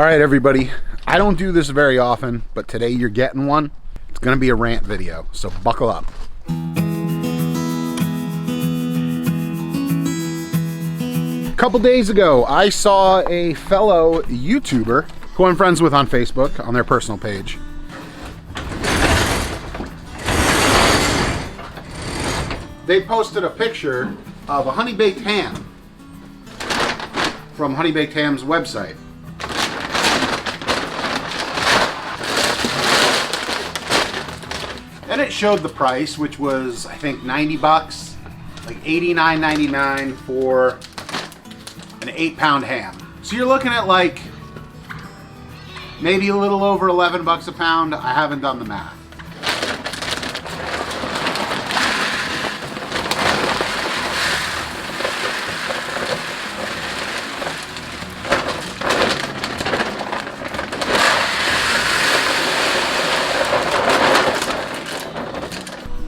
All right, everybody. I don't do this very often, but today you're getting one. It's gonna be a rant video, so buckle up. A couple days ago, I saw a fellow YouTuber who I'm friends with on Facebook on their personal page. They posted a picture of a honey baked ham from Honey Baked Ham's website. And it showed the price, which was, I think, 90 bucks, like $89.99 for an 8-pound ham. So you're looking at like maybe a little over 11 bucks a pound. I haven't done the math.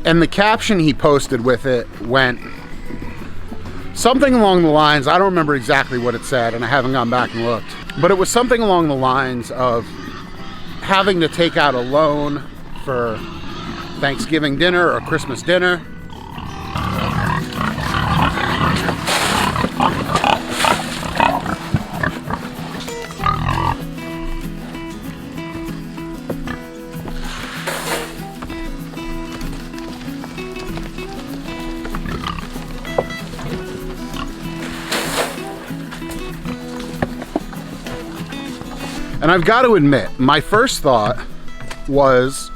And the caption he posted with it went something along the lines, I don't remember exactly what it said, and I haven't gone back and looked, but it was something along the lines of having to take out a loan for Thanksgiving dinner or Christmas dinner. And I've got to admit, my first thought was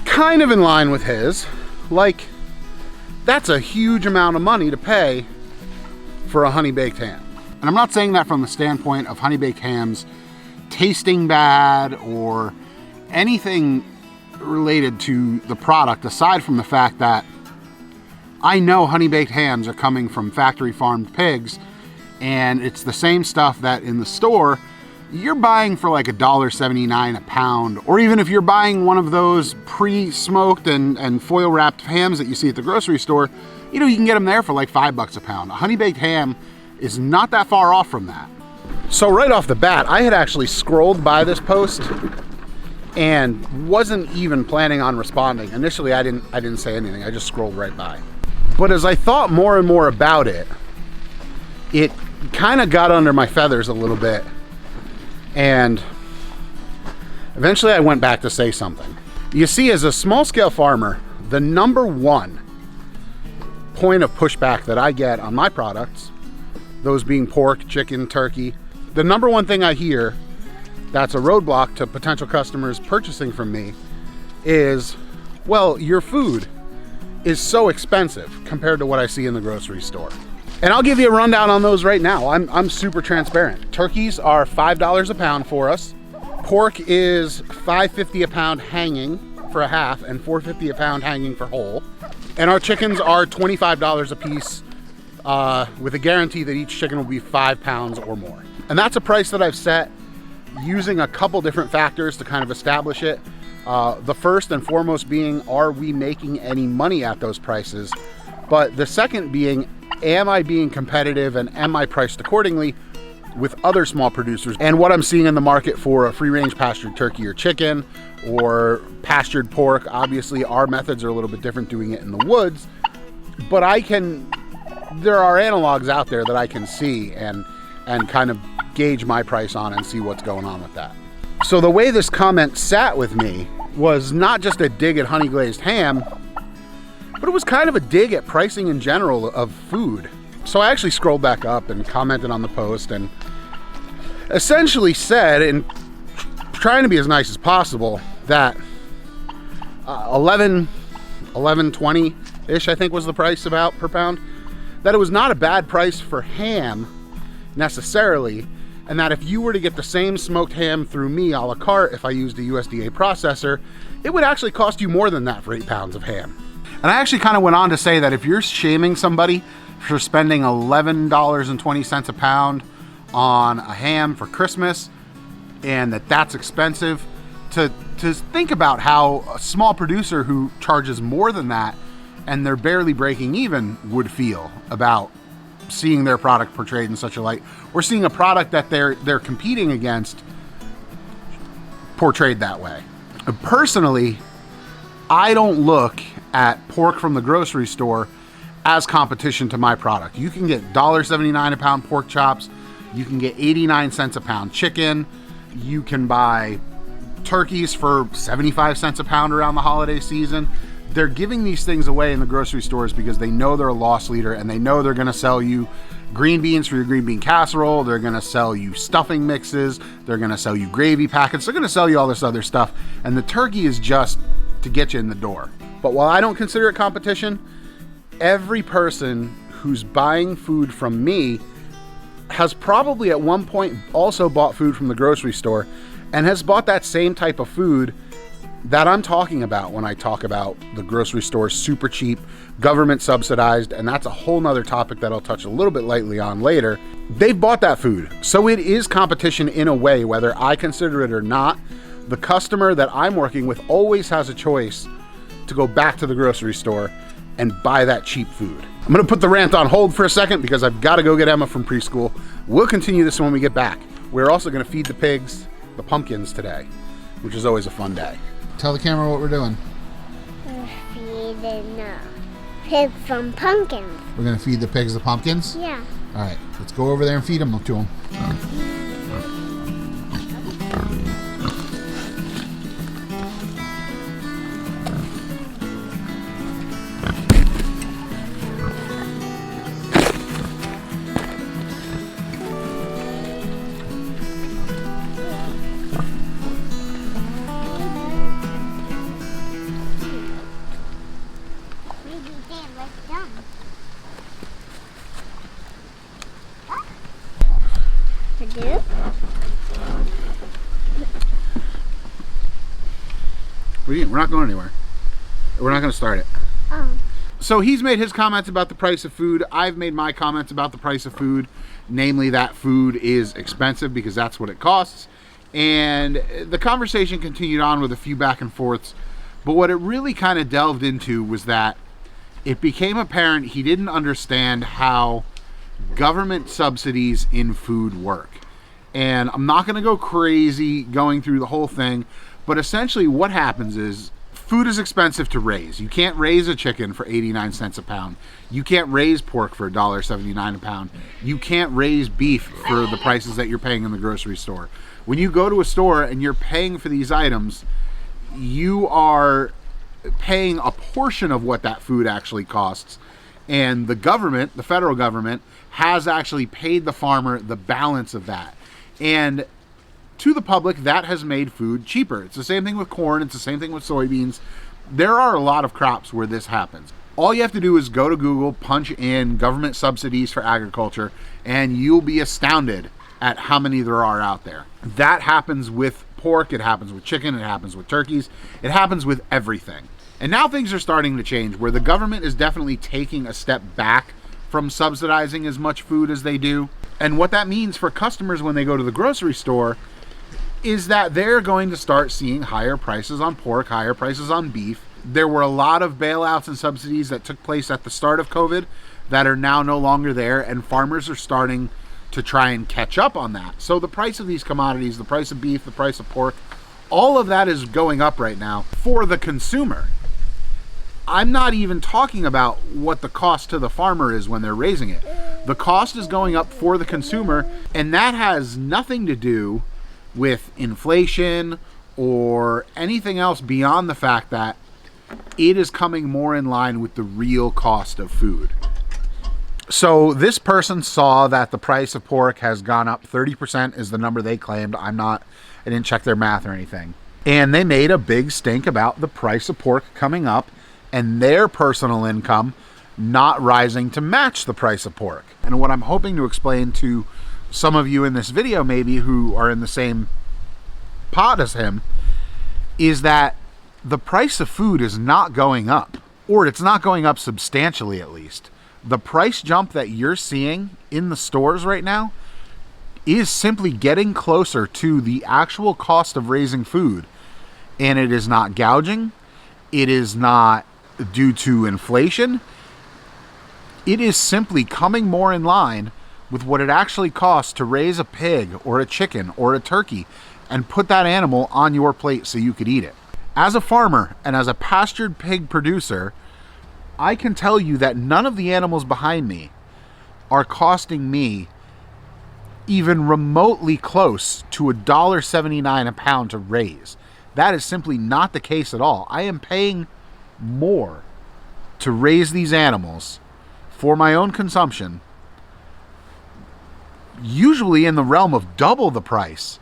kind of in line with his. Like, that's a huge amount of money to pay for a honey baked ham. And I'm not saying that from the standpoint of honey baked hams tasting bad or anything related to the product, aside from the fact that I know honey baked hams are coming from factory farmed pigs, and it's the same stuff that in the store you're buying for like $1.79 a pound, or even if you're buying one of those pre-smoked and foil wrapped hams that you see at the grocery store, you know, you can get them there for like $5 a pound. A honey baked ham is not that far off from that. So right off the bat, I had actually scrolled by this post and wasn't even planning on responding. Initially, I didn't say anything. I just scrolled right by. But as I thought more and more about it, it kind of got under my feathers a little bit. And eventually I went back to say something. You see, as a small-scale farmer, the number one point of pushback that I get on my products, those being pork, chicken, turkey, the number one thing I hear that's a roadblock to potential customers purchasing from me is, well, your food is so expensive compared to what I see in the grocery store. And I'll give you a rundown on those right now. I'm super transparent. Turkeys are $5 a pound for us. Pork is $5.50 a pound hanging for a half and $4.50 a pound hanging for whole. And our chickens are $25 a piece with a guarantee that each chicken will be 5 pounds or more. And that's a price that I've set using a couple different factors to kind of establish it. The first and foremost being, are we making any money at those prices? But the second being, am I being competitive and am I priced accordingly with other small producers? And what I'm seeing in the market for a free-range pastured turkey or chicken or pastured pork, obviously our methods are a little bit different doing it in the woods, but there are analogs out there that I can see and kind of gauge my price on and see what's going on with that. So the way this comment sat with me was not just a dig at honey glazed ham, but it was kind of a dig at pricing in general of food. So I actually scrolled back up and commented on the post and essentially said, and trying to be as nice as possible, that $11.20-ish I think was the price about per pound, that it was not a bad price for ham necessarily, and that if you were to get the same smoked ham through me a la carte, if I used a USDA processor, it would actually cost you more than that for 8 pounds of ham. And I actually kind of went on to say that if you're shaming somebody for spending $11.20 a pound on a ham for Christmas and that's expensive, to think about how a small producer who charges more than that and they're barely breaking even would feel about seeing their product portrayed in such a light, or seeing a product that they're competing against portrayed that way. Personally, I don't look at pork from the grocery store as competition to my product. You can get $1.79 a pound pork chops. You can get 89 cents a pound chicken. You can buy turkeys for 75 cents a pound around the holiday season. They're giving these things away in the grocery stores because they know they're a loss leader, and they know they're going to sell you green beans for your green bean casserole. They're going to sell you stuffing mixes. They're going to sell you gravy packets. They're going to sell you all this other stuff. And the turkey is just to get you in the door. But while I don't consider it competition, every person who's buying food from me has probably at one point also bought food from the grocery store, and has bought that same type of food that I'm talking about when I talk about the grocery store super cheap, government subsidized, and that's a whole nother topic that I'll touch a little bit lightly on later. They've bought that food. So it is competition in a way, whether I consider it or not. The customer that I'm working with always has a choice to go back to the grocery store and buy that cheap food. I'm gonna put the rant on hold for a second because I've gotta go get Emma from preschool. We'll continue this when we get back. We're also gonna feed the pigs the pumpkins today, which is always a fun day. Tell the camera what we're doing. We're feeding the pigs some pumpkins. We're gonna feed the pigs the pumpkins? Yeah. All right, let's go over there and feed them to them. We're not going anywhere. We're not going to start it. Oh. So he's made his comments about the price of food. I've made my comments about the price of food, namely that food is expensive because that's what it costs. And the conversation continued on with a few back and forths. But what it really kind of delved into was that it became apparent he didn't understand how government subsidies in food work. And I'm not going to go crazy going through the whole thing, but essentially what happens is food is expensive to raise. You can't raise a chicken for 89 cents a pound. You can't raise pork for $1.79 a pound. You can't raise beef for the prices that you're paying in the grocery store. When you go to a store and you're paying for these items, you are paying a portion of what that food actually costs. And the government, the federal government, has actually paid the farmer the balance of that. And to the public, that has made food cheaper. It's the same thing with corn. It's the same thing with soybeans. There are a lot of crops where this happens. All you have to do is go to Google, punch in government subsidies for agriculture, and you'll be astounded at how many there are out there. That happens with pork. It happens with chicken. It happens with turkeys. It happens with everything. And now things are starting to change where the government is definitely taking a step back from subsidizing as much food as they do. And what that means for customers when they go to the grocery store is that they're going to start seeing higher prices on pork, higher prices on beef. There were a lot of bailouts and subsidies that took place at the start of COVID that are now no longer there, and farmers are starting to try and catch up on that. So the price of these commodities, the price of beef, the price of pork, all of that is going up right now for the consumer. I'm not even talking about what the cost to the farmer is when they're raising it. The cost is going up for the consumer, and that has nothing to do with inflation or anything else beyond the fact that it is coming more in line with the real cost of food. So this person saw that the price of pork has gone up 30% is the number they claimed. I didn't check their math or anything. And they made a big stink about the price of pork coming up and their personal income not rising to match the price of pork. And what I'm hoping to explain to some of you in this video maybe who are in the same pot as him is that the price of food is not going up, or it's not going up substantially at least. The price jump that you're seeing in the stores right now is simply getting closer to the actual cost of raising food. And it is not gouging. It is not due to inflation. It is simply coming more in line with what it actually costs to raise a pig or a chicken or a turkey and put that animal on your plate so you could eat it. As a farmer and as a pastured pig producer, I can tell you that none of the animals behind me are costing me even remotely close to $1.79 a pound to raise. That is simply not the case at all. I am paying more to raise these animals for my own consumption, usually in the realm of double the price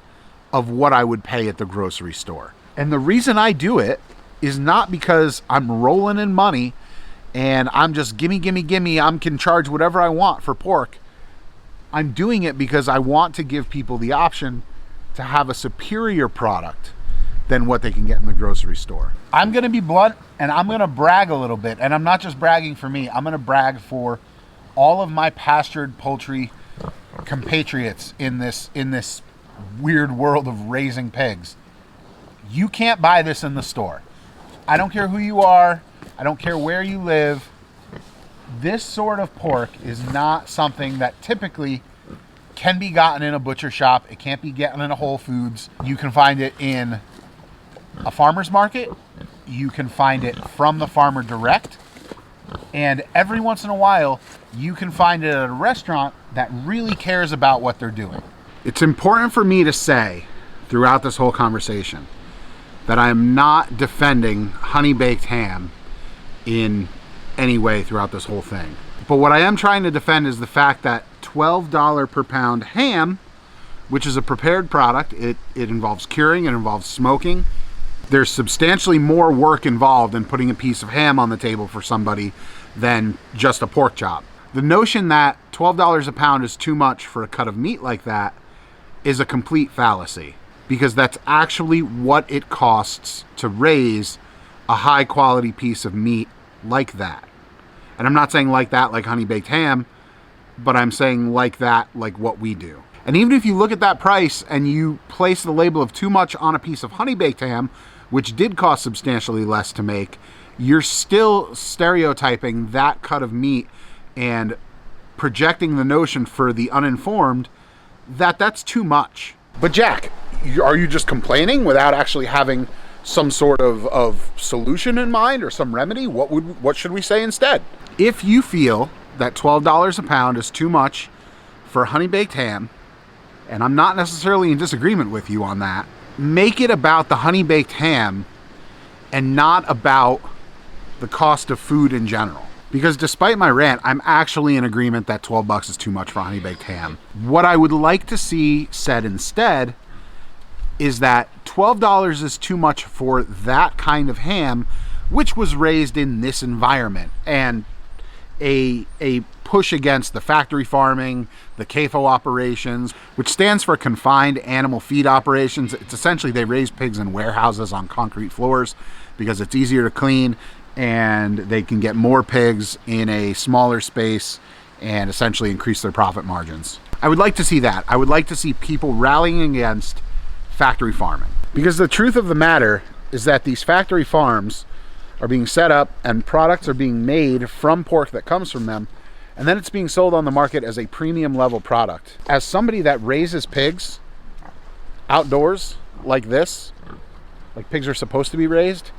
of what I would pay at the grocery store. And the reason I do it is not because I'm rolling in money and I'm just gimme, I can charge whatever I want for pork. I'm doing it because I want to give people the option to have a superior product than what they can get in the grocery store. I'm gonna be blunt and I'm gonna brag a little bit, and I'm not just bragging for me, I'm gonna brag for all of my pastured poultry compatriots in this weird world of raising pigs. You can't buy this in the store. I don't care who you are, I don't care where you live. This sort of pork is not something that typically can be gotten in a butcher shop. It can't be gotten in a Whole Foods. You can find it in a farmer's market. You can find it from the farmer direct. And every once in a while, you can find it at a restaurant that really cares about what they're doing. It's important for me to say throughout this whole conversation that I am not defending honey-baked ham in any way throughout this whole thing. But what I am trying to defend is the fact that $12 per pound ham, which is a prepared product, it involves curing, it involves smoking. There's substantially more work involved in putting a piece of ham on the table for somebody than just a pork chop. The notion that $12 a pound is too much for a cut of meat like that is a complete fallacy, because that's actually what it costs to raise a high quality piece of meat like that. And I'm not saying like that like honey baked ham, but I'm saying like that like what we do. And even if you look at that price and you place the label of too much on a piece of honey baked ham, which did cost substantially less to make, you're still stereotyping that cut of meat and projecting the notion for the uninformed that that's too much. But Jack, are you just complaining without actually having some sort of solution in mind or some remedy? What should we say instead? If you feel that $12 a pound is too much for honey baked ham, and I'm not necessarily in disagreement with you on that, make it about the honey baked ham and not about the cost of food in general. Because despite my rant, I'm actually in agreement that 12 bucks is too much for honey baked ham. What I would like to see said instead is that $12 is too much for that kind of ham, which was raised in this environment, and a push against the factory farming, the CAFO operations, which stands for confined animal feed operations. It's essentially they raise pigs in warehouses on concrete floors because it's easier to clean and they can get more pigs in a smaller space and essentially increase their profit margins. I would like to see that. I would like to see people rallying against factory farming, because the truth of the matter is that these factory farms are being set up and products are being made from pork that comes from them, and then it's being sold on the market as a premium level product. As somebody that raises pigs outdoors like this, like pigs are supposed to be raised,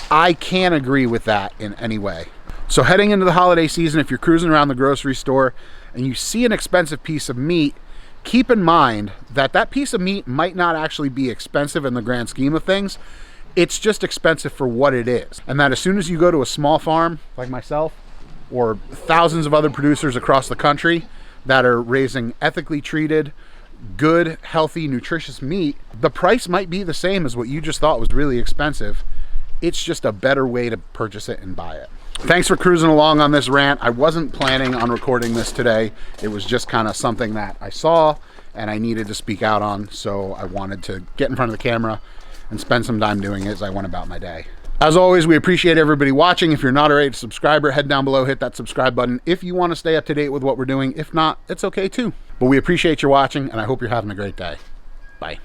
I can't agree with that in any way. So heading into the holiday season, if you're cruising around the grocery store and you see an expensive piece of meat, keep in mind that that piece of meat might not actually be expensive in the grand scheme of things. It's just expensive for what it is. And that as soon as you go to a small farm like myself or thousands of other producers across the country that are raising ethically treated, good, healthy, nutritious meat, the price might be the same as what you just thought was really expensive. It's just a better way to purchase it and buy it. Thanks for cruising along on this rant. I wasn't planning on recording this today. It was just kind of something that I saw and I needed to speak out on. So I wanted to get in front of the camera and spend some time doing it as I went about my day. As always, we appreciate everybody watching. If you're not already a subscriber, head down below, hit that subscribe button if you want to stay up to date with what we're doing. If not, it's okay too. But we appreciate you watching and I hope you're having a great day. Bye.